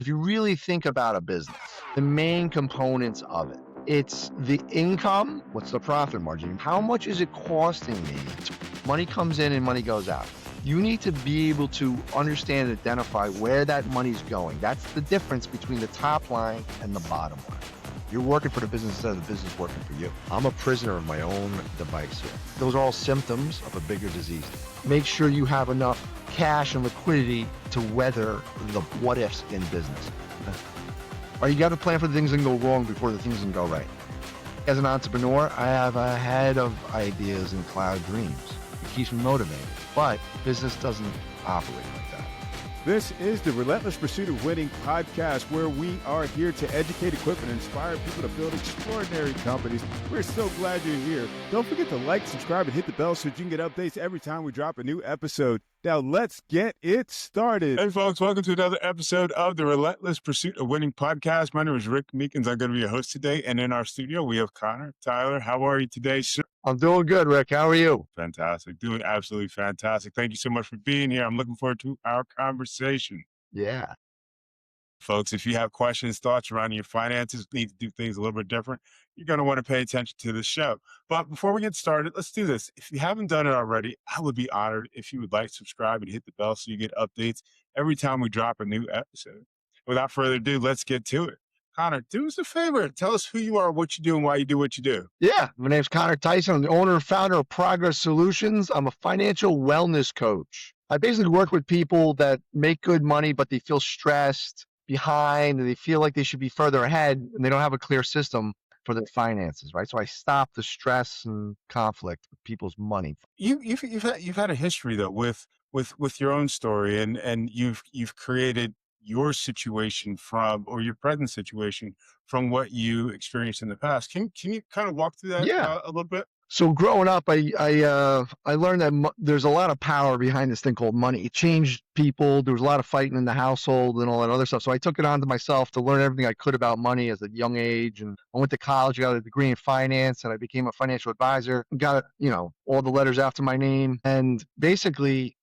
If you really think about a business, the main components of it, it's the income. What's the profit margin? How much is it costing me? Money comes in and money goes out. You need to be able to understand and identify where that money's going. That's the difference between the top line and the bottom line. You're working for the business instead of the business working for you. I'm a prisoner of my own device here. Those are all symptoms of a bigger disease. Make sure you have enough cash and liquidity to weather the what ifs in business. Or you got to plan for the things that can go wrong before the things can go right. As an entrepreneur, I have a head of ideas and cloud dreams. It keeps me motivated, but business doesn't operate like that. This is the Relentless Pursuit of Winning podcast, where we are here to educate, equip, and inspire people to build extraordinary companies. We're so glad you're here. Don't forget to like, subscribe, and hit the bell so you can get updates every time we drop a new episode. Now, let's get it started. Hey, folks, welcome to another episode of the Relentless Pursuit of Winning podcast. My name is Rick Meekins. I'm going to be your host today. And in our studio, we have Connor. Tyler, how are you today, sir? I'm doing good, Rick. How are you? Fantastic. Doing absolutely fantastic. Thank you so much for being here. I'm looking forward to our conversation. Yeah. Folks, if you have questions, thoughts around your finances, need to do things a little bit different, you're going to want to pay attention to the show. But before we get started, let's do this. If you haven't done it already, I would be honored if you would like, subscribe, and hit the bell so you get updates every time we drop a new episode. Without further ado, let's get to it. Connor, do us a favor. Tell us who you are, what you do, and why you do what you do. Yeah. My name's Connor Tyson. I'm the owner and founder of Progress Solutions. I'm a financial wellness coach. I basically work with people that make good money, but they feel stressed, behind, and they feel like they should be further ahead, and they don't have a clear system for their finances, right? So I stop the stress and conflict with people's money. You've had a history though with your own story, and you've created your situation from, or your present situation from what you experienced in the past. Can you kind of walk through that a little bit? So growing up, I learned that there's a lot of power behind this thing called money. It changed people. There was a lot of fighting in the household and all that other stuff. So I took it onto myself to learn everything I could about money at a young age. And I went to college, got a degree in finance, and I became a financial advisor. Got, all the letters after my name. And basically,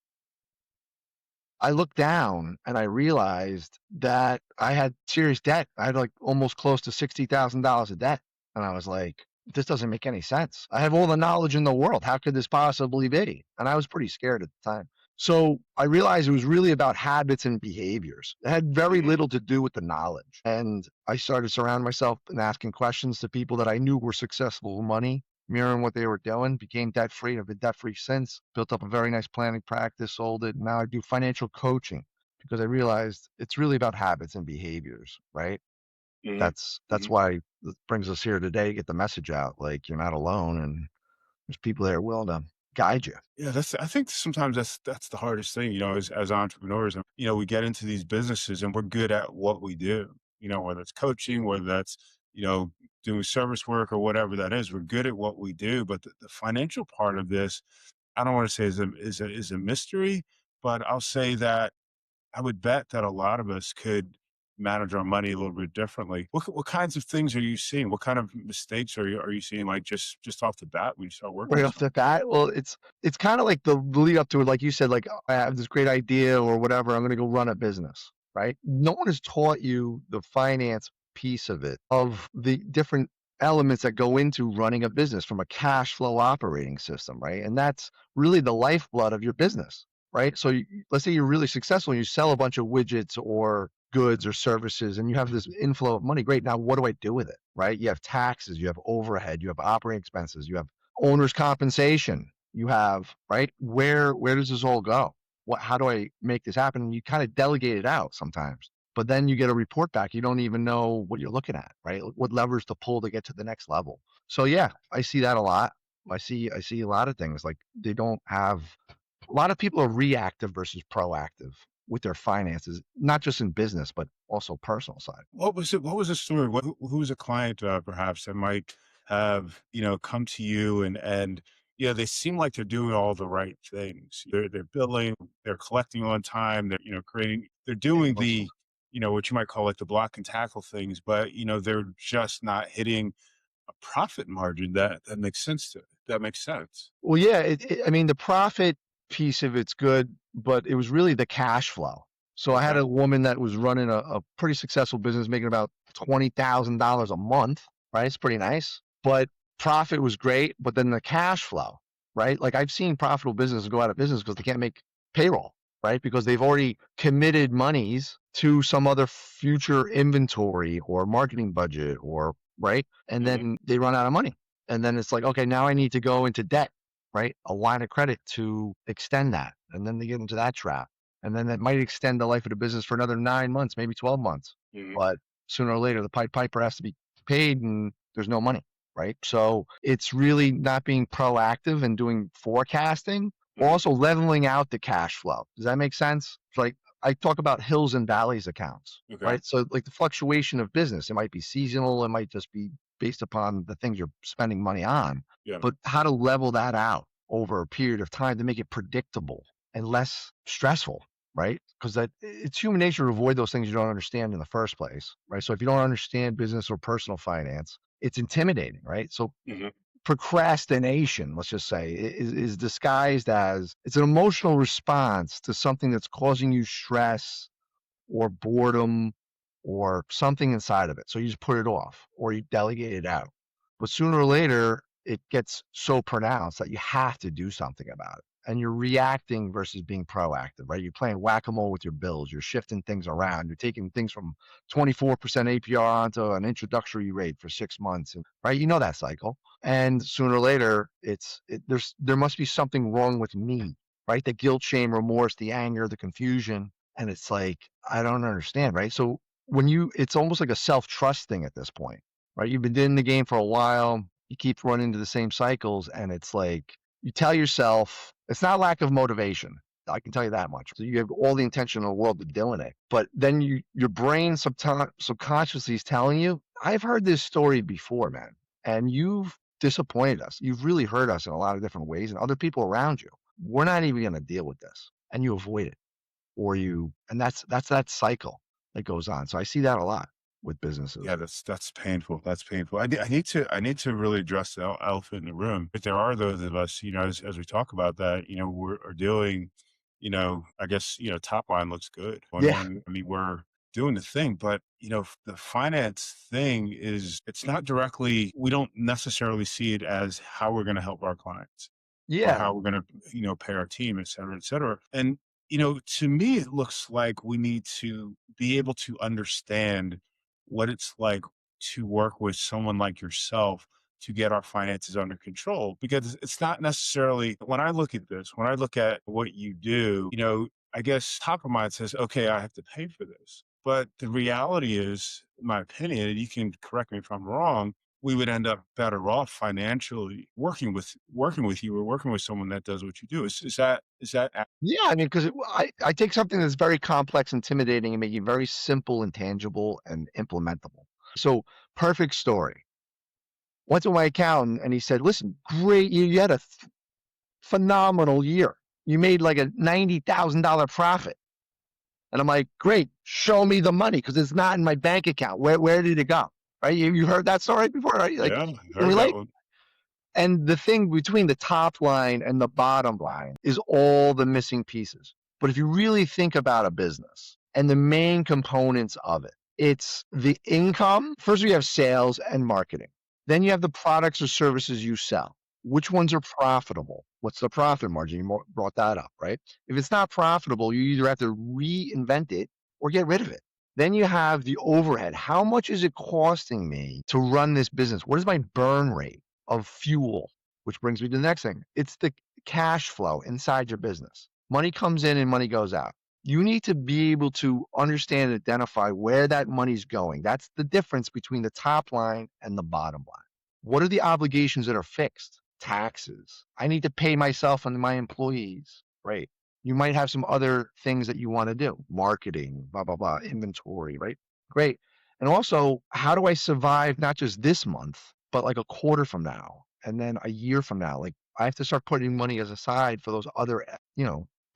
I looked down and I realized that I had serious debt. I had like almost close to $60,000 of debt. And I was like, this doesn't make any sense. I have all the knowledge in the world. How could this possibly be? And I was pretty scared at the time. So I realized it was really about habits and behaviors. It had very little to do with the knowledge. And I started surrounding myself and asking questions to people that I knew were successful with money, mirroring what they were doing, became debt-free. I've been debt-free since, built up a very nice planning practice, sold it. Now I do financial coaching because I realized it's really about habits and behaviors, right? Mm-hmm. That's why it brings us here today, get the message out. Like, you're not alone, and there's people there willing to guide you. Yeah, I think sometimes that's the hardest thing, as entrepreneurs. We get into these businesses and we're good at what we do, whether it's coaching, whether that's, doing service work or whatever that is. We're good at what we do, but the financial part of this, I don't want to say is a mystery, but I'll say that I would bet that a lot of us could manage our money a little bit differently. What kinds of things are you seeing? What kind of mistakes are you seeing? Like just off the bat when you start working? Right off the bat, well, it's kind of like the lead up to it. Like you said, like, I have this great idea or whatever. I'm going to go run a business, right? No one has taught you the finance piece of it, of the different elements that go into running a business from a cash flow operating system, right? And that's really the lifeblood of your business, right? So let's say you're really successful and you sell a bunch of widgets or goods or services and you have this inflow of money. Great. Now, what do I do with it, right? You have taxes, you have overhead, you have operating expenses, you have owner's compensation, you have, right? Where does this all go? How do I make this happen? And you kind of delegate it out sometimes, but then you get a report back. You don't even know what you're looking at, right? What levers to pull to get to the next level. So yeah, I see that a lot. I see a lot of things like they don't have, a lot of people are reactive versus proactive with their finances, not just in business, but also personal side. What was it? What was the story? Who was a client perhaps that might have, come to you and they seem like they're doing all the right things. They're billing, they're collecting on time, they're they're doing the, what you might call like the block and tackle things, but they're just not hitting a profit margin that makes sense to it. That makes sense. Well, yeah, I mean, the profit piece of it's good, but it was really the cash flow. So I had Okay. a woman that was running a pretty successful business, making about $20,000 a month, right? It's pretty nice, but profit was great. But then the cash flow, right? Like I've seen profitable businesses go out of business because they can't make payroll, right? Because they've already committed monies to some other future inventory or marketing budget or right. And Hmm. then they run out of money. And then it's like, okay, now I need to go into debt, right? A line of credit to extend that. And then they get into that trap. And then that might extend the life of the business for another 9 months, maybe 12 months. Hmm. But sooner or later, the Pied Piper has to be paid and there's no money, right? So it's really not being proactive and doing forecasting, Hmm. also leveling out the cash flow. Does that make sense? It's like I talk about hills and valleys accounts, Okay. right? So like the fluctuation of business, it might be seasonal, it might just be based upon the things you're spending money on, Yeah. but how to level that out over a period of time to make it predictable and less stressful, right? Because that it's human nature to avoid those things you don't understand in the first place, right? So if you don't understand business or personal finance, it's intimidating, right? So Hmm. procrastination, let's just say, is disguised as it's an emotional response to something that's causing you stress or boredom or something inside of it. So you just put it off or you delegate it out. But sooner or later, it gets so pronounced that you have to do something about it. And you're reacting versus being proactive, right? You're playing whack a mole with your bills. You're shifting things around. You're taking things from 24% APR onto an introductory rate for 6 months, and, right? You know that cycle. And sooner or later, there must be something wrong with me, right? The guilt, shame, remorse, the anger, the confusion, and it's like, I don't understand, right? So it's almost like a self-trust thing at this point, right? You've been in the game for a while, you keep running into the same cycles, and it's like you tell yourself it's not lack of motivation. I can tell you that much. So you have all the intention in the world of doing it, but then your brain subconsciously is telling you, I've heard this story before, man, and you've disappointed us. You've really hurt us in a lot of different ways, and other people around you. We're not even going to deal with this, and you avoid it or and that's that cycle that goes on. So I see that a lot with businesses. Yeah, that's painful. That's painful. I need to really address the elephant in the room. But there are those of us, as we talk about that, are doing, I guess, top line looks good, Yeah. and I mean we're doing the thing, but the finance thing is it's not directly. We don't necessarily see it as how we're going to help our clients or Yeah. how we're going to, pay our team, et cetera, et cetera. And to me, it looks like we need to be able to understand what it's like to work with someone like yourself to get our finances under control because it's not necessarily when I look at this, when I look at what you do, I guess top of mind says, okay, I have to pay for this. But the reality is, in my opinion, and you can correct me if I'm wrong, we would end up better off financially working with you or working with someone that does what you do. Is that Yeah. I mean, because I take something that's very complex, intimidating, and make it very simple and tangible and implementable. So, perfect story. Went to my accountant and he said, listen, great. You had a phenomenal year. You made like a $90,000 profit. And I'm like, great, show me the money because it's not in my bank account. Where did it go? Right? You heard that story before, right? Like, Yeah, you I can heard that relate. one. And the thing between the top line and the bottom line is all the missing pieces. But if you really think about a business and the main components of it, it's the income. First, we have sales and marketing. Then you have the products or services you sell. Which ones are profitable? What's the profit margin? You brought that up, right? If it's not profitable, you either have to reinvent it or get rid of it. Then you have the overhead. How much is it costing me to run this business? What is my burn rate of fuel? Which brings me to the next thing. It's the cash flow inside your business. Money comes in and money goes out. You need to be able to understand and identify where that money's going. That's the difference between the top line and the bottom line. What are the obligations that are fixed? Taxes. I need to pay myself and my employees. Right. You might have some other things that you want to do, marketing, blah, blah, blah, inventory, right? Great. And also, how do I survive not just this month, but like a quarter from now and then a year from now? Like I have to start putting money as aside for those other,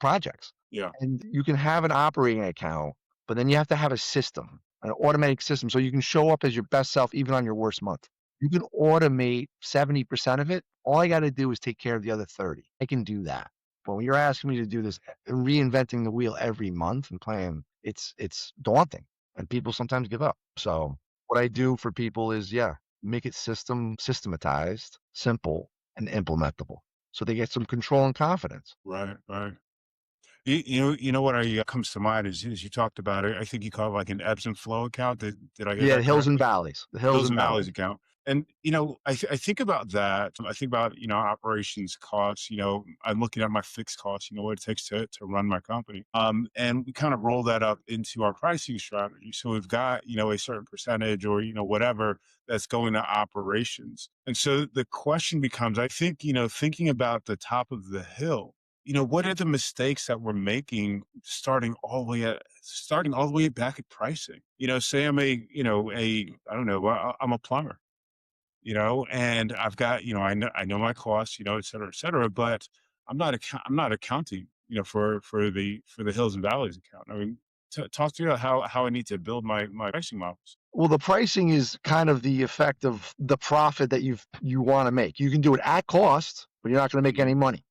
projects. Yeah. And you can have an operating account, but then you have to have a system, an automatic system, so you can show up as your best self even on your worst month. You can automate 70% of it. All I got to do is take care of the other 30. I can do that. But when you're asking me to do this, reinventing the wheel every month and playing it's daunting and people sometimes give up. So what I do for people is, yeah, make it systematized, simple, and implementable. So they get some control and confidence. Right, right. You know what comes to mind is you talked about it. I think you call it like an ebbs and flow account. Did I hear Yeah, the that hills and correctly? valleys, the hills Hills and and valleys valleys. account. And, I think about that. I think about, operations costs, I'm looking at my fixed costs, what it takes to run my company. And we kind of roll that up into our pricing strategy. So we've got, a certain percentage or, whatever that's going to operations. And so the question becomes, I think, thinking about the top of the hill, what are the mistakes that we're making starting all the way back at pricing? Say I'm I don't know, well, I'm a plumber, and I've got, I know my costs, et cetera, but I'm not accounting, for the hills and valleys account. I mean, talk to me about how I need to build my pricing models. Well, the pricing is kind of the effect of the profit that you want to make. You can do it at cost, but you're not going to make Mhm. any money,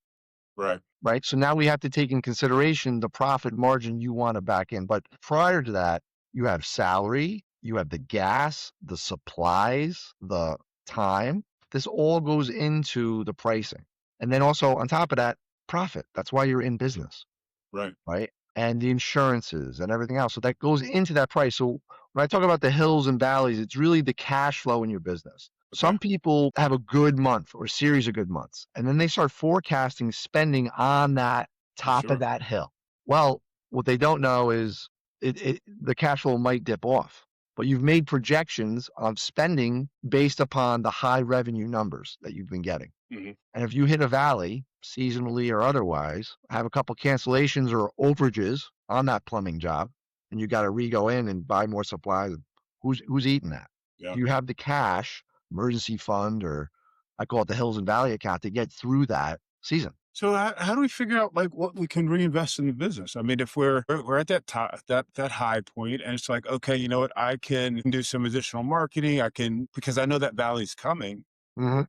Right. right? So now we have to take in consideration the profit margin you want to back in. But prior to that, you have salary, you have the gas, the supplies, the time. This all goes into the pricing. And then also on top of that, profit. That's why you're in business, Right. right? And the insurances and everything else. So that goes into that price. So when I talk about the hills and valleys, it's really the cash flow in your business. Okay. Some people have a good month or a series of good months, and then they start forecasting spending on that top of Sure. that hill. Well, what they don't know is the cash flow might dip off, but you've made projections of spending based upon the high revenue numbers that you've been getting. Hmm. And if you hit a valley, seasonally or otherwise, have a couple cancellations or overages on that plumbing job, and you got to re-go in and buy more supplies, who's eating that? Yeah. Do you have the cash, emergency fund, or I call it the Hills and Valley account to get through that season? So how do we figure out like what we can reinvest in the business? I mean, if we're at that top that high point, and it's like, okay, you know what, I can do some additional marketing. I can, because I know that valley's coming. Hmm.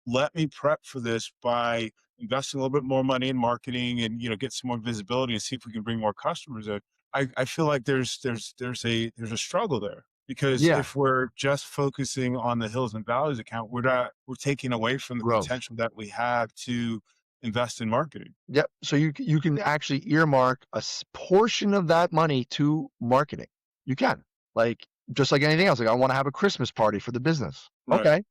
Let me prep for this by investing a little bit more money in marketing and, get some more visibility and see if we can bring more customers in. I feel like there's a struggle there, because Yeah, if we're just focusing on the hills and valleys account, we're taking away from the growth. potential that we have to invest in marketing. Yep. So you can actually earmark a portion of that money to marketing. You can, like, just like anything else. Like, I want to have a Christmas party for the business. Right. Okay.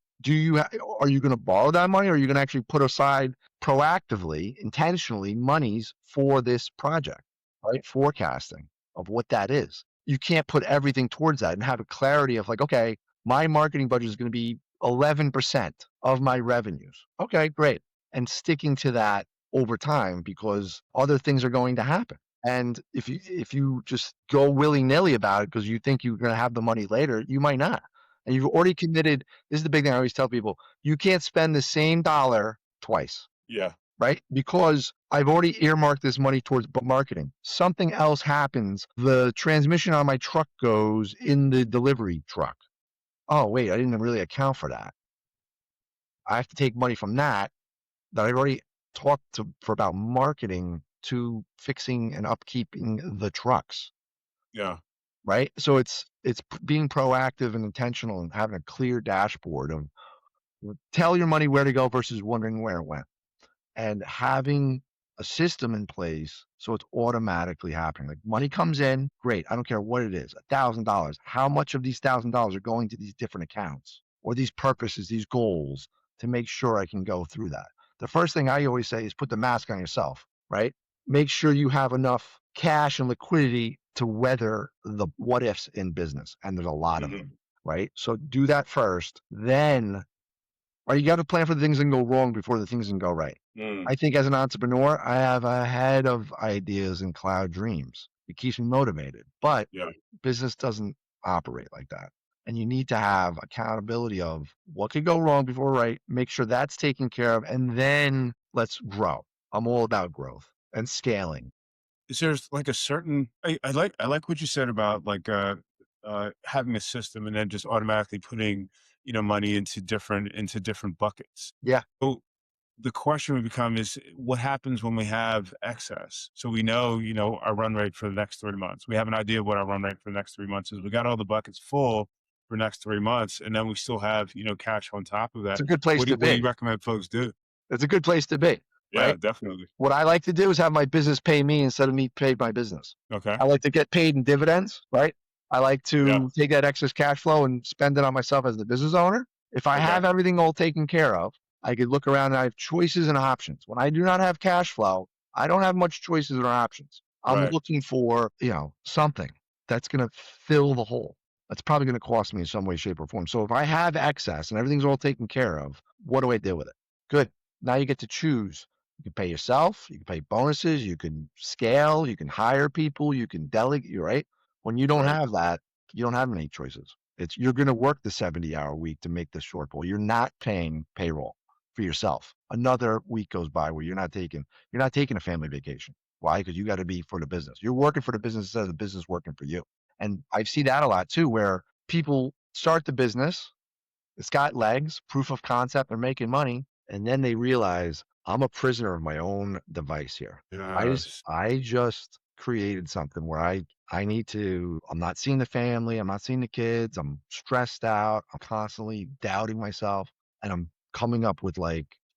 Are you going to borrow that money, or are you going to actually put aside proactively, intentionally monies for this project? Right. Forecasting of what that is. You can't put everything towards that and have a clarity of like, okay, my marketing budget is going to be 11% of my revenues. Okay, great. And sticking to that over time, because other things are going to happen. And if you just go willy-nilly about it because you think you're going to have the money later, you might not. And you've already committed. This is the big thing I always tell people: you can't spend the same dollar twice, Yeah. right? Because I've already earmarked this money towards marketing. Something else happens. The transmission on my truck goes in the delivery truck. Oh, wait, I didn't really account for that. I have to take money from that I've already talked to for about marketing to fixing and upkeeping the trucks, Yeah. right? So it's being proactive and intentional and having a clear dashboard of tell your money where to go versus wondering where it went, and having a system in place so it's automatically happening. Like, money comes in, great. I don't care what it is, $1,000. How much of these $1,000 are going to these different accounts or these purposes, these goals, to make sure I can go through that? The first thing I always say is put the mask on yourself, right? Make sure you have enough cash and liquidity to weather the what ifs in business. And there's a lot of Hmm. them, right? So do that first. Then, or you got to plan for the things that can go wrong before the things can go right. Mm. I think as an entrepreneur, I have a head of ideas and cloud dreams. It keeps me motivated, but Yeah. business doesn't operate like that. And you need to have accountability of what could go wrong before right, make sure that's taken care of, and then let's grow. I'm all about growth and scaling. Is there's like a certain I like what you said about like having a system and then just automatically putting, money into different buckets. Yeah. the question would become is what happens when we have excess? So we know, our run rate for the next 3 months. We have an idea of what our run rate for the next 3 months is. We got all the buckets full for next 3 months, and then we still have, cash on top of It's that. a good place to What do you be. recommend folks do? It's a good place to be, Yeah, right? definitely. What I like to do is have my business pay me instead of me pay my business. Okay. I like to get paid in dividends, right? I like Yeah. to take that excess cash flow and spend it on myself as the business owner. If I Okay. have everything all taken care of, I could look around and I have choices and options. When I do not have cash flow, I don't have much choices or options. I'm Right. looking for, something that's going to fill the hole. That's probably going to cost me in some way, shape, or form. So if I have excess and everything's all taken care of, what do I do with it? Good. Now you get to choose. You can pay yourself, you can pay bonuses, you can scale, you can hire people, you can delegate, right? When you don't Right. have that, you don't have many choices. It's you're going to work the 70-hour week to make the shortfall. You're not paying payroll for yourself. Another week goes by where you're not taking a family vacation. Why? Because you got to be for the business. You're working for the business instead of the business working for you. And I see that a lot too, where people start the business, it's got legs, proof of concept, they're making money, and then they realize I'm a prisoner of my own device here. Yes. I just created something where I'm not seeing the family, I'm not seeing the kids, I'm stressed out, I'm constantly doubting myself, and I'm coming up with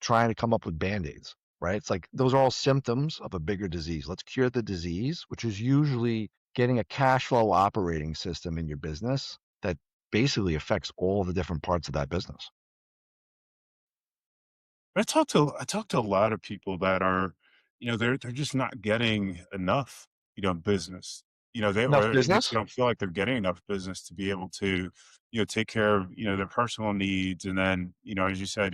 trying to come up with band-aids, right? It's like those are all symptoms of a bigger disease. Let's cure the disease, which is usually getting a cash flow operating system in your business that basically affects all the different parts of that business. I talk to a lot of people that are, they're just not getting enough, business. Enough Or at least they business? don't feel like they're getting enough business to be able to, take care of, their personal needs. And then, as you said,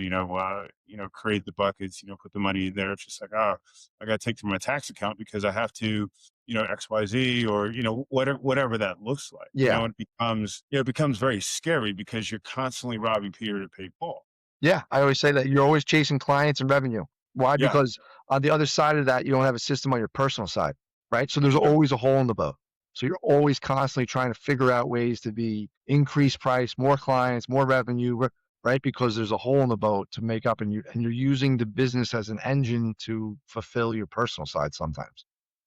create the buckets, put the money in there. It's just like, oh, I got to take from my tax account because I have to, XYZ or, whatever that looks like, Yeah. it becomes very scary because you're constantly robbing Peter to pay Paul. Yeah. I always say that you're always chasing clients and revenue. Why? Yeah. Because on the other side of that, you don't have a system on your personal side, right? So there's Yeah. always a hole in the boat. So you're always constantly trying to figure out ways to be increased price, more clients, more revenue, right? Because there's a hole in the boat to make up, and you're using the business as an engine to fulfill your personal side sometimes,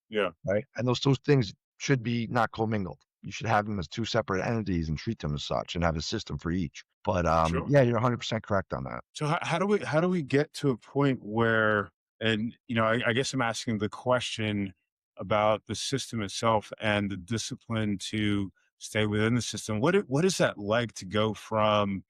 Yeah. right? And those things should be not commingled. You should have them as two separate entities and treat them as such and have a system for each. But Sure. yeah, you're 100% correct on that. So how do we get to a point where, and I guess I'm asking the question about the system itself and the discipline to stay within the system. What is that like to go from,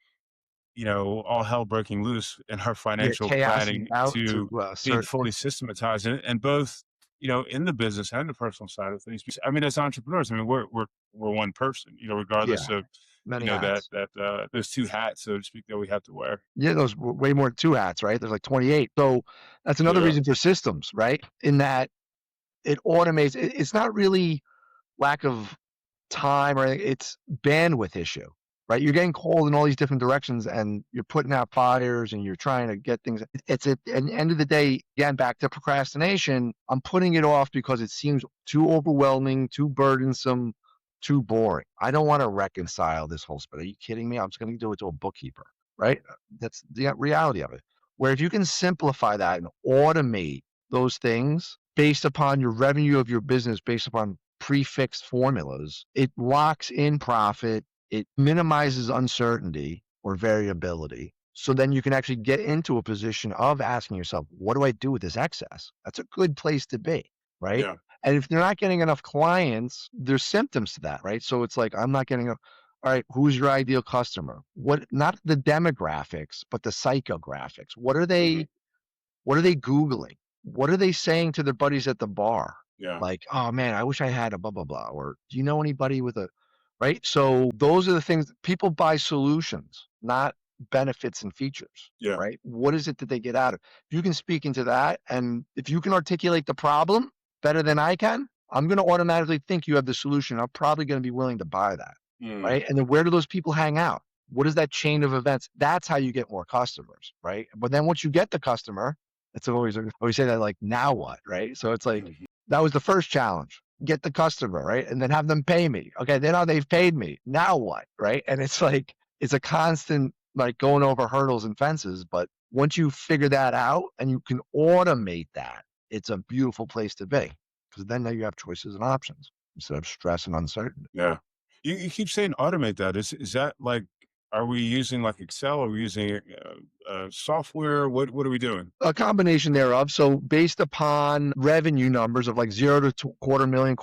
all hell breaking loose in her Yeah, financial chaos and planning doubt to to being certain. fully systematized and both, in the business and the personal side of things? Because, I mean, as entrepreneurs, I mean, we're one person, regardless Yeah, of, many that hats. those two hats, so to speak, that we have to wear. Yeah, those way more than two hats, right? There's like 28. So that's another Yeah. reason for systems, right? In that it automates. It's not really lack of time or anything, it's bandwidth issue, right? You're getting called in all these different directions and you're putting out fires and you're trying to get things. It's at the end of the day, again, back to procrastination. I'm putting it off because it seems too overwhelming, too burdensome, too boring. I don't want to reconcile this whole spit. Are you kidding me? I'm just going to do it to a bookkeeper, right? That's the reality of it. Where if you can simplify that and automate those things based upon your revenue of your business, based upon prefixed formulas, it locks in profit, it minimizes uncertainty or variability. So then you can actually get into a position of asking yourself, what do I do with this excess? That's a good place to be, right? Yeah. And if they're not getting enough clients, there's symptoms to that, right? So it's like, I'm not getting enough. All right, who's your ideal customer? What, not the demographics, but the psychographics. Mhm. What are they Googling? What are they saying to their buddies at the bar? Yeah. Like, oh man, I wish I had a blah, blah, blah. Or do you know anybody with a, right? So those are the things people buy solutions, not benefits and features, Yeah. right? What is it that they get out of? If you can speak into that and if you can articulate the problem better than I can, I'm going to automatically think you have the solution. I'm probably going to be willing to buy that, Mm. right? And then where do those people hang out? What is that chain of events? That's how you get more customers, right? But then once you get the customer, it's always say that like now what, right? So it's like Mhm. that was the first challenge. Get the customer, right? And then have them pay me. Okay, then now they've paid me. Now what? Right? And it's like it's a constant like going over hurdles and fences, but Once you figure that out and you can automate that, it's a beautiful place to be because then now you have choices and options instead of stress and uncertainty. Yeah. You keep saying automate that. Is that like, are we using like Excel? Are we using software? What are we doing? A combination thereof. So based upon revenue numbers of like 0 to quarter million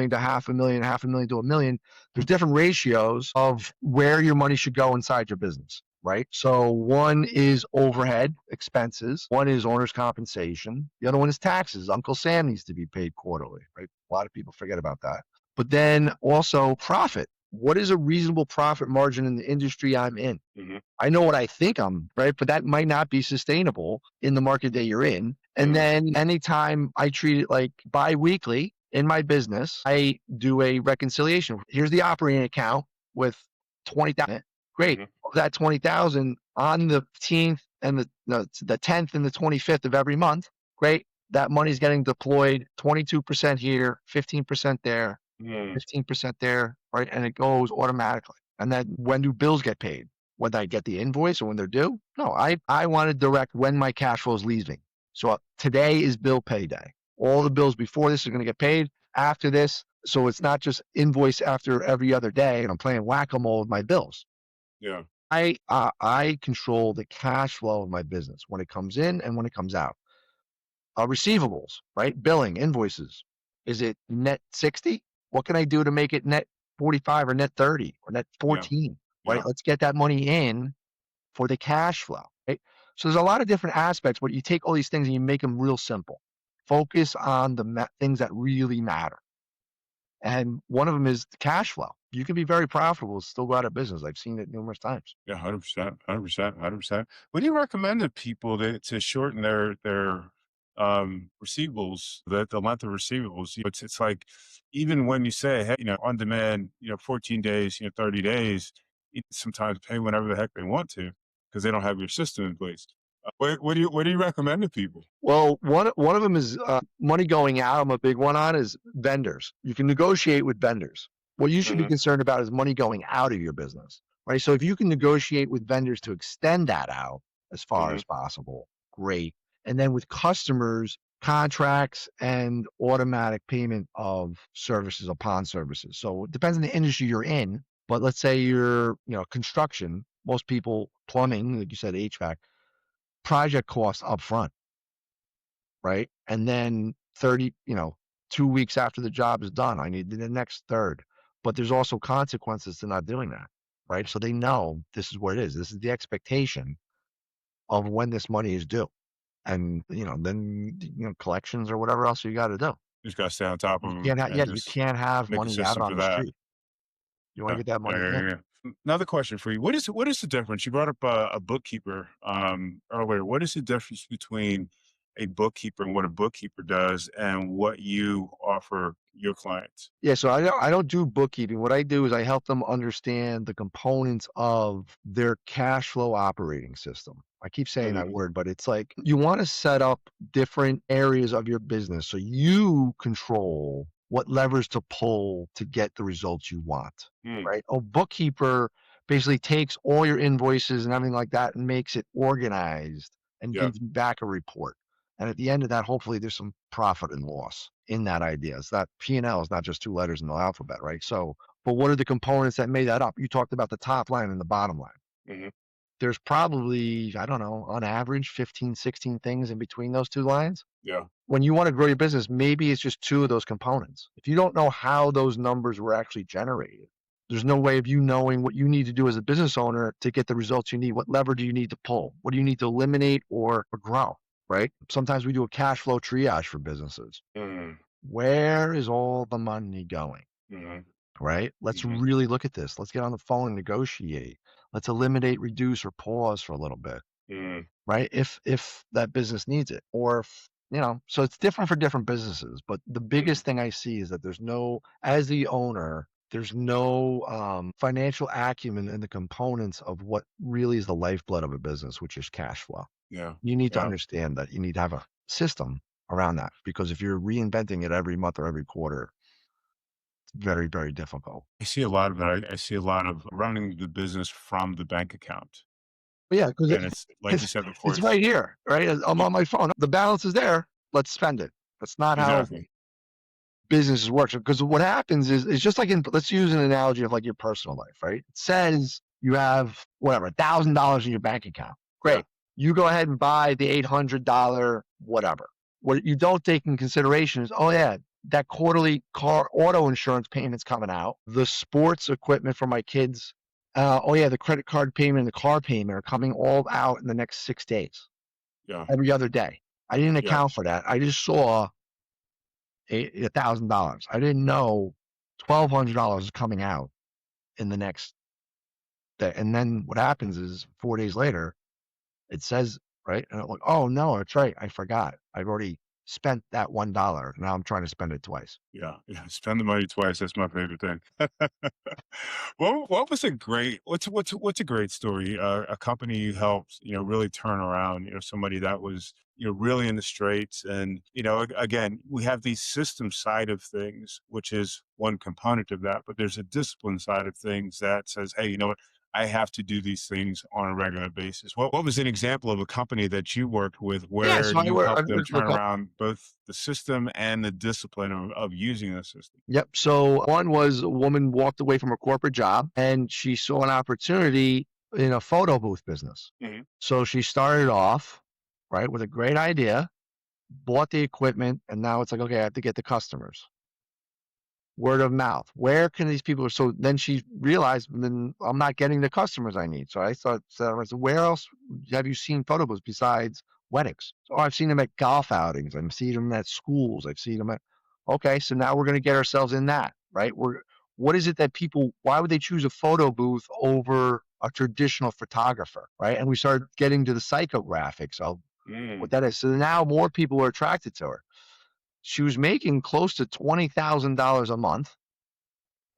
to half a million to a million, there's different ratios of where your money should go inside your business, right? So one is overhead expenses, one is owner's compensation, the other one is taxes. Uncle Sam needs to be paid quarterly, right? A lot of people forget about that. But then also profit. What is a reasonable profit margin in the industry I'm in? Hmm. I know what I think I'm, right? But that might not be sustainable in the market that you're in. And Mm, then anytime I treat it like bi-weekly in my business, I do a reconciliation. Here's the operating account with 20,000. Great. hmm. Of that 20,000 on the 15th and the no, the 10th and the 25th of every month. Great. That money's getting deployed 22% here, 15% there, Mm, 15% there, right? And it goes automatically. And then when do bills get paid? When I get the invoice or when they're due? No, I want to direct when my cash flow is leaving. So today is bill pay day. All the bills before this are going to get paid after this. So it's not just invoice after every other day and I'm playing whack-a-mole with my bills. yeah. I control the cash flow of my business when it comes in and when it comes out. Receivables, right? Billing, invoices. Is it net 60? What can I do to make it net 45 or net 30 or net Yeah. 14? Right? Yeah. Let's get that money in for the cash flow. Right? So there's a lot of different aspects, but you take all these things and you make them real simple. Focus on the things that really matter. And one of them is the cash flow. You can be very profitable, still go out of business. I've seen it numerous times. Yeah. 100%. 100%. 100%. What do you recommend to people to shorten their receivables, the length of receivables? It's like, even when you say, hey, on demand, 14 days, 30 days, sometimes pay whenever the heck they want to because they don't have your system in place. What do you recommend to people? Well, one of them is money going out. I'm a big one on is vendors. You can negotiate with vendors. What you should be Hmm. concerned about is money going out of your business, right? So if you can negotiate with vendors to extend that out as far Hmm. as possible, great. And then with customers, contracts and automatic payment of services upon services. So it depends on the industry you're in, but let's say you're, construction, most people plumbing, like you said, HVAC, project costs upfront, right? And then 30, 2 weeks after the job is done, I need the next third. But there's also consequences to not doing that, right? So they know this is what it is. This is the expectation of when this money is due. And, then, collections or whatever else you got to do. Just got to stay on top of You them can't have, yeah, and you just can't have make a money out system on for the that. street. You want to Yeah, get that yeah, money yeah, in. yeah. Another question for you. What is the difference? You brought up a bookkeeper earlier. What is the difference between a bookkeeper and what a bookkeeper does and what you offer your clients? Yeah, so I don't do bookkeeping. What I do is I help them understand the components of their cash flow operating system. I keep saying Hmm. that word, but it's like you want to set up different areas of your business so you control what levers to pull to get the results you want, Mm, right? A bookkeeper basically takes all your invoices and everything like that and makes it organized and yeah. gives you back a report. And at the end of that, hopefully there's some profit and loss in that idea. It's not P&L is not just two letters in the alphabet, right? So, but what are the components that made that up? You talked about the top line and the bottom line. Hmm. There's probably, I don't know, on average, 15, 16 things in between those two lines. Yeah. When you want to grow your business, maybe it's just two of those components. If you don't know how those numbers were actually generated, there's no way of you knowing what you need to do as a business owner to get the results you need. What lever do you need to pull? What do you need to eliminate or grow? Right? Sometimes we do a cash flow triage for businesses. Hmm. Where is all the money going? Hmm. Right? Let's Hmm. really look at this. Let's get on the phone and negotiate. Let's eliminate, reduce, or pause for a little bit. Hmm. Right? If that business needs it, or if so it's different for different businesses. But the Hmm. biggest thing I see is that there's no, as the owner, there's no financial acumen in the components of what really is the lifeblood of a business, which is cash flow. Yeah. You need to Yeah. understand that you need to have a system around that because if you're reinventing it every month or every quarter, it's very, very difficult. I see a lot of that. I see a lot of running the business from the bank account. But yeah, because And it's like you said before, it's it's right here, right? I'm yeah, on my phone. The balance is there. Let's spend it. That's not how exactly. businesses work. Because what happens is it's just like let's use an analogy of like your personal life, right? It says you have whatever $1,000 in your bank account. Yeah, Great. You go ahead and buy the $800 whatever. What you don't take in consideration is, oh yeah, that quarterly car auto insurance payment's coming out. The sports equipment for my kids. Oh yeah, the credit card payment and the car payment are coming all out in the next 6 days, yeah, every other day. I didn't yeah. account for that. I just saw $1,000. I didn't know $1,200 is coming out in the next day. And then what happens is 4 days later, it says, right? And I'm like, oh no, that's right. I forgot. I've already spent that $1. Now I'm trying to spend it twice. Yeah, yeah, spend the money twice, that's my favorite thing. What was a great what's a great story, a company you helped, really turn around, somebody that was, really in the straits and, again, we have the system side of things, which is one component of that, but there's a discipline side of things that says, "Hey, you know what? I have to do these things on a regular basis." What was an example of a company that you worked with Yeah. where So you I helped them worked for a turn couple. around both the system and the discipline of using the system? Yep. So one was a woman walked away from her corporate job and she saw an opportunity in a photo booth business. Mhm. So she started off, right, with a great idea, bought the equipment, and now it's like, okay, I have to get the customers. Word of mouth. Where can these people? So then she realized, then I'm not getting the customers I need. So I thought, so I said, where else have you seen photo booths besides weddings? So I've seen them at golf outings. I've seen them at schools. I've seen them at. Okay, so now we're going to get ourselves in that, right? What is it that people? Why would they choose a photo booth over a traditional photographer, right? And we started getting to the psychographics of Mm, what that is. So now more people are attracted to her. She was making close to $20,000 a month.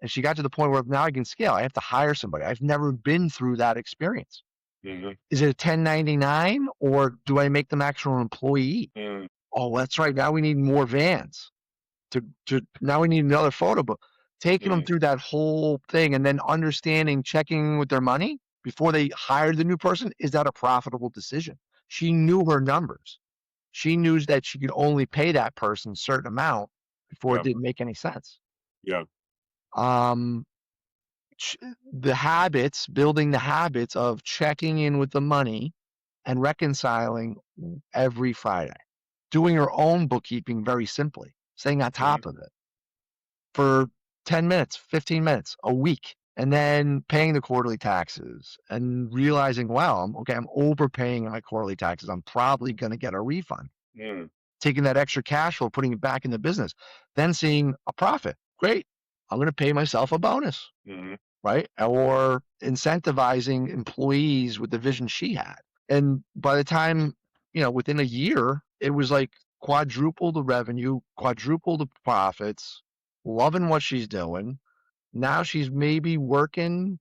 And she got to the point where now I can scale. I have to hire somebody. I've never been through that experience. mhm, Is it a 1099 or do I make them actual employee? mm, Oh, that's right. Now we need more vans to now we need another photo book. Taking them mm, through that whole thing and then understanding, checking with their money before they hired the new person. Is that a profitable decision? She knew her numbers. She knew that she could only pay that person a certain amount before it yep, didn't make any sense. yep, Um, the habits, building the habits of checking in with the money and reconciling every Friday, doing your own bookkeeping very simply, staying on mhm, top of it for 10 minutes, 15 minutes a week, and then paying the quarterly taxes and realizing, wow, I'm overpaying my quarterly taxes. I'm probably going to get a refund. mm, Taking that extra cash flow, putting it back in the business, then seeing a profit. Great. I'm going to pay myself a bonus, mhm, right? Or incentivizing employees with the vision she had. And by the time, within a year, it was like quadruple the revenue, quadruple the profits, loving what she's doing. Now she's maybe working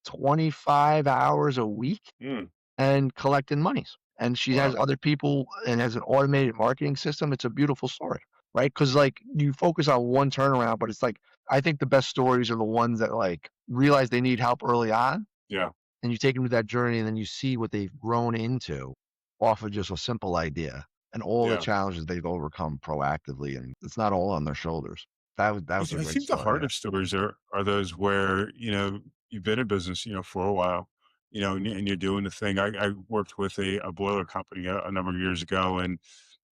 25 hours a week mm, and collecting monies. And she has wow, other people and has an automated marketing system. It's a beautiful story, right? Because like you focus on one turnaround, but it's like I think the best stories are the ones that like realize they need help early on, yeah, and you take them to that journey, and then you see what they've grown into off of just a simple idea and all the yeah. challenges they've overcome proactively, and it's not all on their shoulders. That was a I great think the story. Yeah. harder stories are those where, you've been in business, for a while, and you're doing the thing. I worked with a boiler company a number of years ago, and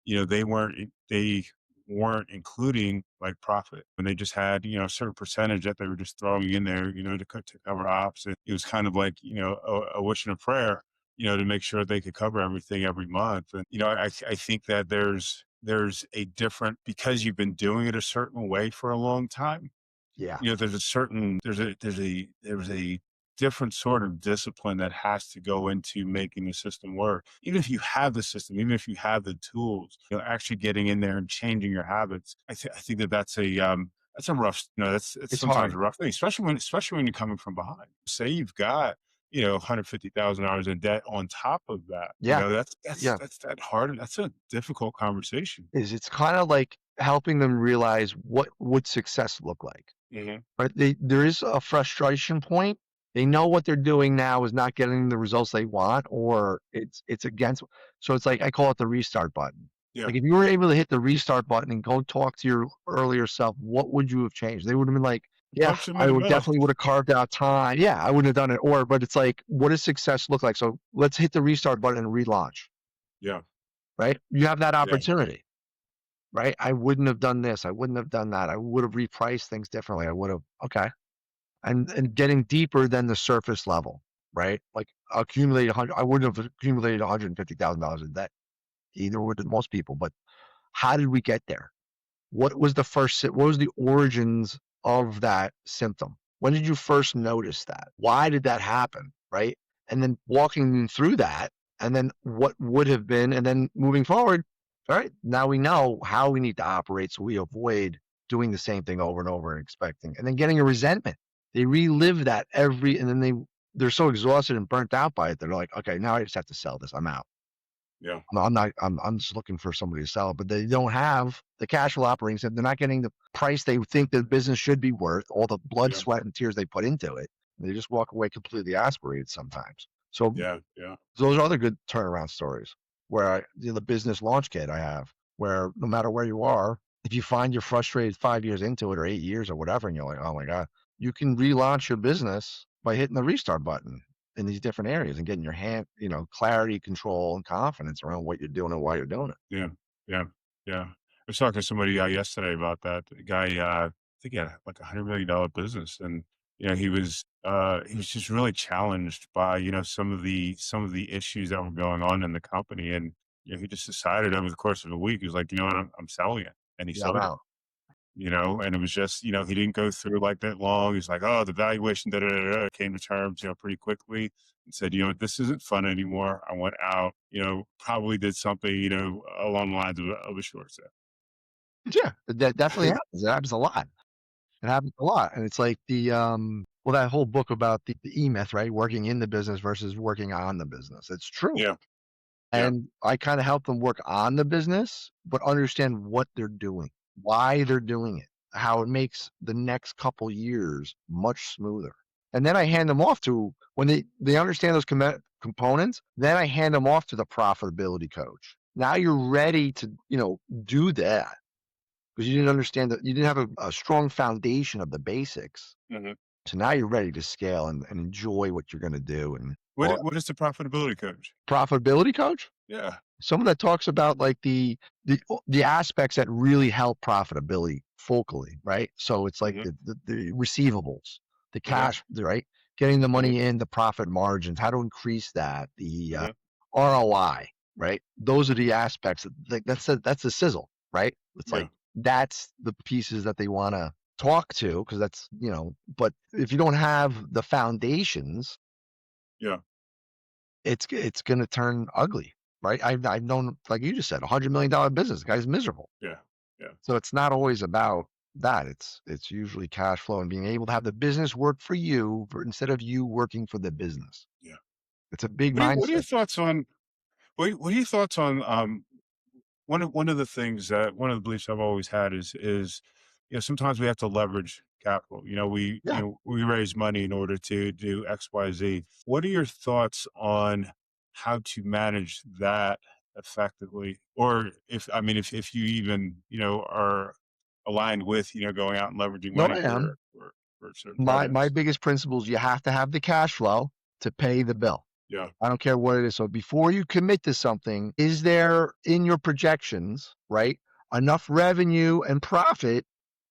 they weren't including like profit, and they just had a certain percentage that they were just throwing in there, to cover ops. And it was kind of like a wish and a prayer, to make sure they could cover everything every month. And I think that there's a different because you've been doing it a certain way for a long time. Yeah. There's a certain there's a different sort of discipline that has to go into making the system work. Even if you have the system, even if you have the tools, actually getting in there and changing your habits. I think that that's a rough, it's It's sometimes a hard. rough thing, especially when you're coming from behind. Say you've got, $150,000 in debt on top of that. Yeah. Yeah. That's that hard. That's a difficult conversation. It's kind of like helping them realize what would success look like. Mhm. Right? There is a frustration point They know what they're doing now is not getting the results they want, or it's against. So it's like I call it the restart button. Yeah. Like if you were able to hit the restart button and go talk to your earlier self, what would you have changed? They would have been like, yeah, Punch him in I the would mouth. definitely would have carved out time. Yeah, I wouldn't have done it. Or, but it's like, what does success look like? So let's hit the restart button and relaunch, Yeah. right? You have that Yeah. opportunity, right? I wouldn't have done this. I wouldn't have done that. I would have repriced things differently. I would have, okay. And getting deeper than the surface level, right? Like accumulate 100. I wouldn't have accumulated $150,000 in debt. Either would most people. But how did we get there? What was the first? What was the origins of that symptom? When did you first notice that? Why did that happen? Right? And then walking through that, and then what would have been, and then moving forward. All right, now we know how we need to operate so we avoid doing the same thing over and over and expecting, and then getting a resentment. They relive that and then they're so exhausted and burnt out by it. They're like, okay, now I just have to sell this. I'm out. Yeah. I'm not. I'm just looking for somebody to sell, but they don't have the cash flow operating. So they're not getting the price they think the business should be worth. All the blood, Yeah. sweat, and tears they put into it. They just walk away completely aspirated sometimes. So Yeah. Yeah. those are other good turnaround stories. Where the business launch kit I have, where no matter where you are, if you find you're frustrated 5 years into it or 8 years or whatever, and you're like, oh my god, you can relaunch your business by hitting the restart button in these different areas and getting your clarity, control, and confidence around what you're doing and why you're doing it. Yeah. Yeah. Yeah. I was talking to somebody yesterday about that. The guy, I think he had like $100 million business, and he was just really challenged by some of the issues that were going on in the company, and he just decided over the course of a week, he was like, you know what, I'm selling it, and he Yeah, I'm sold it. out. And it was just, he didn't go through like that long. He's like, oh, the valuation, da da da da, came to terms, pretty quickly, and said, this isn't fun anymore. I went out, probably did something, along the lines of a short sale. Yeah, that definitely happens. It happens a lot. It happens a lot, and it's like that whole book about the E Myth, right? Working in the business versus working on the business. It's true. Yeah. Yeah. And I kind of help them work on the business, but understand what they're doing, why they're doing it, how it makes the next couple years much smoother. And then I hand them off to when they understand those components, then I hand them off to the profitability coach. Now you're ready to, do that because you didn't understand that you didn't have a strong foundation of the basics. Hmm. So now you're ready to scale and enjoy what you're going to do. And What well, what is the profitability coach? profitability coach, Yeah. someone that talks about like the aspects that really help profitability focally, right? So it's like Hmm. the receivables, the Hmm. cash, right? Getting the Hmm. money in, the profit margins, how to increase that, the Hmm. ROI, right? Those are the aspects. That's the sizzle, right? It's Yeah. like that's the pieces that they want to talk to because that's But if you don't have the foundations, Yeah. it's gonna turn ugly, right? I've known, like you just said, $100 million business. The guy's miserable. Yeah. Yeah. So it's not always about that. It's usually cash flow and being able to have the business work for you instead of you working for the business. Yeah. It's a big What are your mindset. thoughts on what are your thoughts on one of the things that one of the beliefs I've always had is sometimes we have to leverage capital. Yeah, We raise money in order to do XYZ. What are your thoughts on how to manage that effectively? Or if you even, are aligned with, going out and leveraging no, money I am. for certain My projects. biggest principle is you have to have the cash flow to pay the bill. Yeah. I don't care what it is. So before you commit to something, is there in your projections, right, enough revenue and profit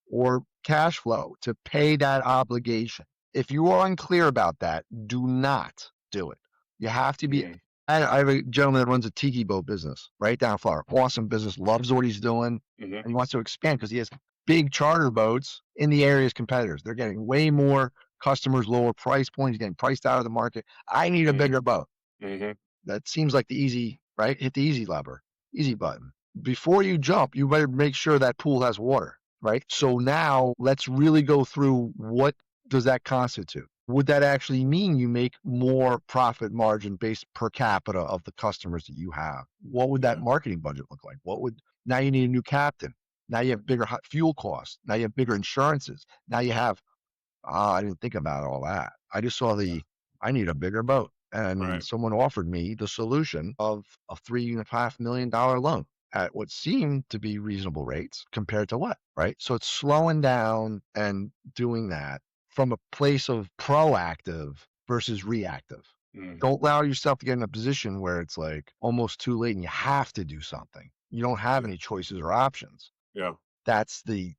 or cash flow to pay that obligation? If you are unclear about that, do not do it. You have to be. Hmm. I have a gentleman that runs a tiki boat business right down in Florida. Awesome business, loves what he's doing, Hmm. and he wants to expand because he has big charter boats in the area's competitors. They're getting way more customers, lower price points, he's getting priced out of the market. I need a Hmm. bigger boat. Hmm. That seems like the easy, right? Hit the easy lever, easy button. Before you jump, you better make sure that pool has water, right? So now let's really go through what does that constitute? Would that actually mean you make more profit margin based per capita of the customers that you have? What would that Yeah. marketing budget look like? Now you need a new captain. Now you have bigger fuel costs. Now you have bigger insurances. Now you have, I didn't think about all that. I just saw I need a bigger boat. And Right. someone offered me the solution of a $3.5 million loan at what seemed to be reasonable rates compared to what, right? So it's slowing down and doing that from a place of proactive versus reactive. Mm. Don't allow yourself to get in a position where it's like almost too late and you have to do something. You don't have Yeah. any choices or options. Yeah. That's the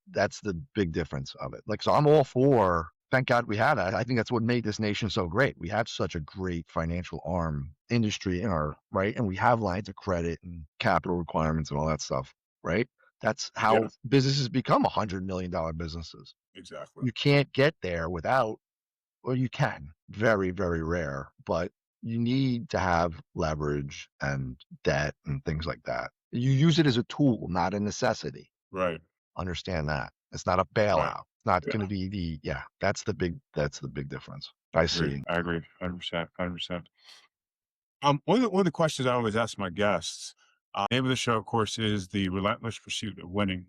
big difference of it. Like, so I'm all for, thank God we had that. I think that's what made this nation so great. We have such a great financial arm industry in our right, and we have lines of credit and capital requirements and all that stuff, right? That's Yeah. how businesses become $100 million businesses. Exactly. You can't get there without, well, you can, very, very rare, but you need to have leverage and debt and things like that. You use it as a tool, not a necessity. Right. Understand that. It's not a Right. bailout. It's not Yeah. gonna be that's the big difference I see. I agree. 100%. 100%. One of the questions I always ask my guests, name of the show, of course, is The Relentless Pursuit of Winning.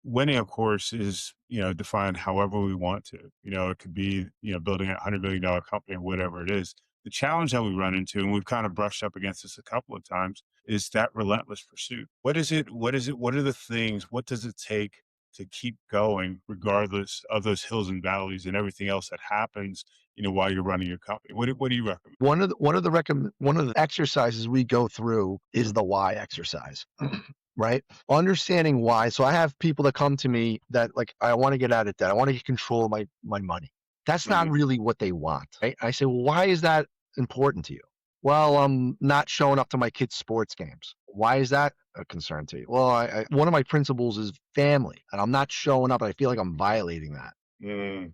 Winning, of course, is, defined however we want to. It could be, building a $100 million company or whatever it is. The challenge that we run into, and we've kind of brushed up against this a couple of times, is that relentless pursuit. What is it? What is it? What are the things? What does it take to keep going, regardless of those hills and valleys and everything else that happens, while you're running your company? What do you recommend? One of the exercises we go through is the why exercise, right? Understanding why. So I have people that come to me that like, I want to get out of debt. I want to get control of my money. That's not Mhm. really what they want. Right? I say, well, why is that important to you? Well, I'm not showing up to my kids' sports games. Why is that a concern to you? Well, one of my principles is family, and I'm not showing up. I feel like I'm violating that. Mm.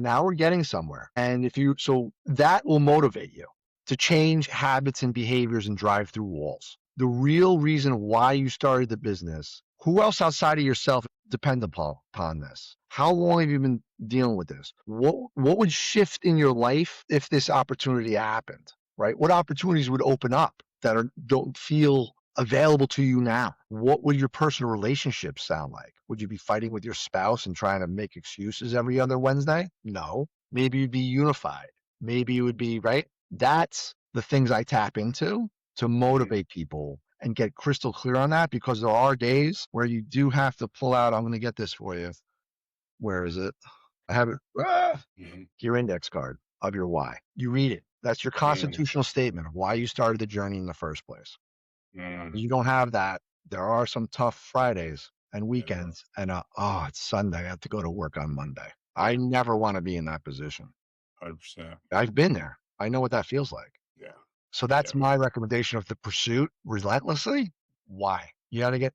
Now we're getting somewhere. And so that will motivate you to change habits and behaviors and drive through walls. The real reason why you started the business, who else outside of yourself depend upon this? How long have you been dealing with this? What would shift in your life if this opportunity happened, right? What opportunities would open up that don't feel available to you now? What would your personal relationships sound like? Would you be fighting with your spouse and trying to make excuses every other Wednesday? No. Maybe you'd be unified. Maybe you would be, right? That's the things I tap into to Mhm. motivate people and get crystal clear on that, because there are days where you do have to pull out, I'm going to get this for you. Where is it? I have it. Mhm. Your index card of your why. You read it. That's your Mm. constitutional statement of why you started the journey in the first place. Mm. You don't have that. There are some tough Fridays and Yeah. weekends, and it's Sunday. I have to go to work on Monday. I never want to be in that position. 100%. I've been there. I know what that feels like. Yeah. So Yeah. that's my recommendation of the pursuit relentlessly. Why? You gotta get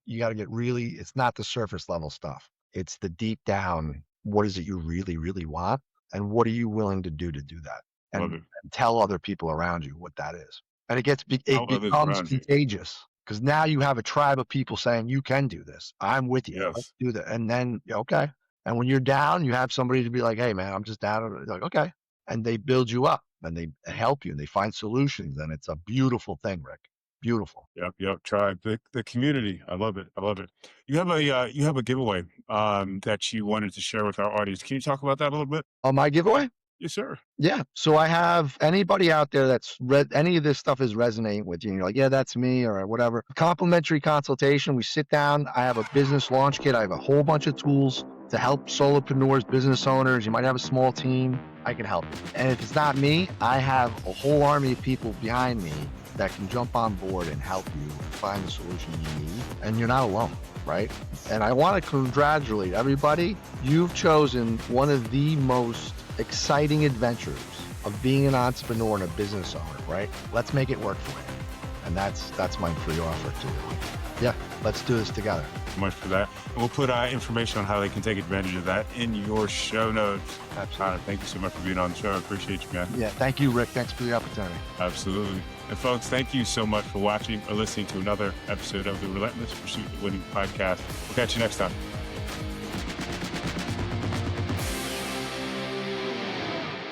really, it's not the surface level stuff. It's the deep down, what is it you really, really want? And what are you willing to do that? Love And, it. and tell other people around you what that is. And it Help others becomes around you. contagious, because now you have a tribe of people saying, you can do this. I'm with you. Let's Yes. do that. And then, okay. And when you're down, you have somebody to be like, hey man, I'm just down. Like, okay. And they build you up and they help you and they find solutions. And it's a beautiful thing, Rick. Beautiful. Yep. Yep. Tribe. The community. I love it. I love it. You have a giveaway that you wanted to share with our audience. Can you talk about that a little bit? On my giveaway? Yes, sir. Yeah. So I have anybody out there that's read any of this stuff is resonating with you. And you're like, yeah, that's me or whatever. Complimentary consultation. We sit down. I have a business launch kit. I have a whole bunch of tools to help solopreneurs, business owners. You might have a small team. I can help you. And if it's not me, I have a whole army of people behind me that can jump on board and help you find the solution you need. And you're not alone, right? And I want to congratulate everybody. You've chosen one of the most exciting adventures of being an entrepreneur and a business owner, right? Let's make it work for you. And that's my free offer to you. Yeah, let's do this together. Much for that. And we'll put information on how they can take advantage of that in your show notes. Absolutely. Thank you so much for being on the show. I appreciate you, man. Yeah, thank you, Rick. Thanks for the opportunity. Absolutely. And folks, thank you so much for watching or listening to another episode of the Relentless Pursuit of Winning podcast. We'll catch you next time.